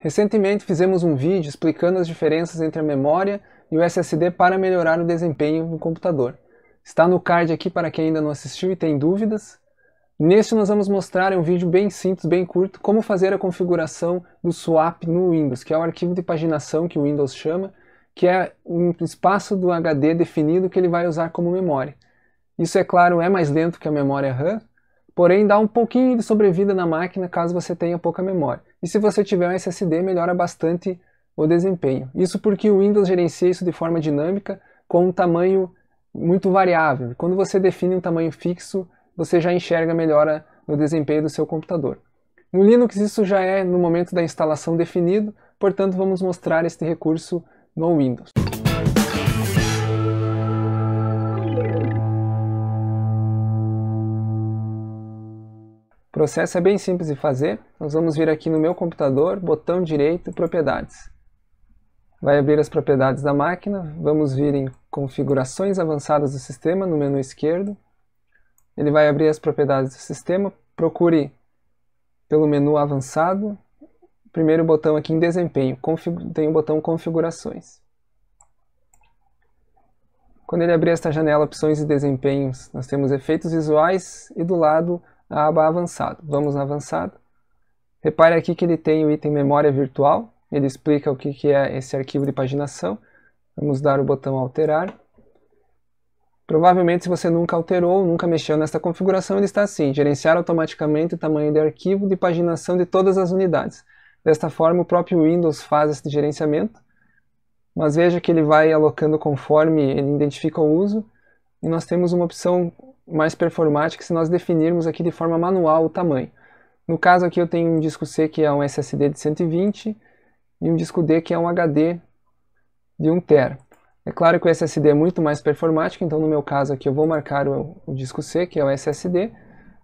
Recentemente fizemos um vídeo explicando as diferenças entre a memória e o SSD para melhorar o desempenho no computador. Está no card aqui para quem ainda não assistiu e tem dúvidas. Neste nós vamos mostrar um vídeo bem simples, bem curto, como fazer a configuração do swap no Windows, que é o arquivo de paginação que o Windows chama, que é um espaço do HD definido que ele vai usar como memória. Isso, é claro, é mais lento que a memória RAM, porém dá um pouquinho de sobrevida na máquina caso você tenha pouca memória. E se você tiver um SSD, melhora bastante o desempenho. Isso porque o Windows gerencia isso de forma dinâmica com um tamanho muito variável. Quando você define um tamanho fixo, você já enxerga melhora no desempenho do seu computador. No Linux isso já é no momento da instalação definido, portanto vamos mostrar este recurso no Windows. O processo é bem simples de fazer. Nós vamos vir aqui no meu computador, botão direito, propriedades. Vai abrir as propriedades da máquina, vamos vir em configurações avançadas do sistema no menu esquerdo. Ele vai abrir as propriedades do sistema, procure pelo menu avançado, primeiro botão aqui em desempenho, tem o botão configurações. Quando ele abrir esta janela opções e desempenhos, nós temos efeitos visuais e do lado a aba avançado. Vamos no avançado. Repare aqui que ele tem o item memória virtual, ele explica o que é esse arquivo de paginação. Vamos dar o botão alterar. Provavelmente se você nunca alterou, nunca mexeu nesta configuração, ele está assim: gerenciar automaticamente o tamanho de arquivo de paginação de todas as unidades. Desta forma o próprio Windows faz esse gerenciamento, mas veja que ele vai alocando conforme ele identifica o uso, e nós temos uma opção mais performática se nós definirmos aqui de forma manual o tamanho. No caso aqui eu tenho um disco C que é um SSD de 120 e um disco D que é um HD de 1 TB. É claro que o SSD é muito mais performático, então no meu caso aqui eu vou marcar o disco C, que é o SSD,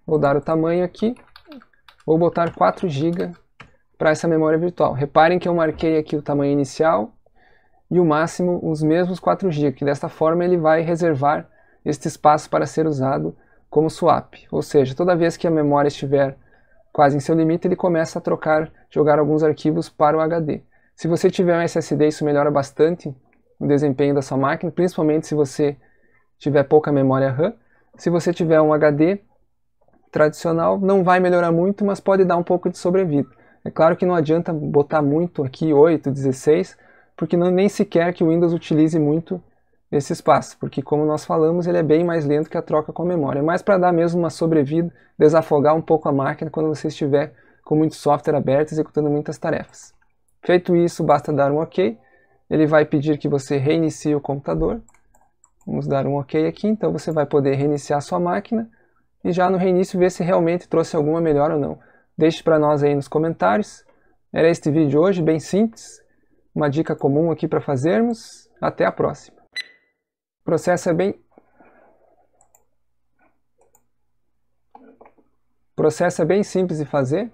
vou dar o tamanho aqui, vou botar 4 GB para essa memória virtual. Reparem que eu marquei aqui o tamanho inicial e o máximo os mesmos 4 GB, que desta forma ele vai reservar este espaço para ser usado como swap. Ou seja, toda vez que a memória estiver quase em seu limite, ele começa a jogar alguns arquivos para o HD. Se você tiver um SSD, isso melhora bastante o desempenho da sua máquina, principalmente se você tiver pouca memória RAM. Se você tiver um HD tradicional, não vai melhorar muito, mas pode dar um pouco de sobrevida. É claro que não adianta botar muito aqui, 8, 16, porque nem sequer que o Windows utilize muito esse espaço, porque como nós falamos, ele é bem mais lento que a troca com a memória. É mais para dar mesmo uma sobrevida, desafogar um pouco a máquina quando você estiver com muito software aberto, executando muitas tarefas. Feito isso, basta dar um OK. Ele vai pedir que você reinicie o computador. Vamos dar um OK aqui, então você vai poder reiniciar a sua máquina e já no reinício ver se realmente trouxe alguma melhora ou não. Deixe para nós aí nos comentários. Era este vídeo hoje, bem simples, uma dica comum aqui para fazermos. Até a próxima. O processo é bem simples de fazer.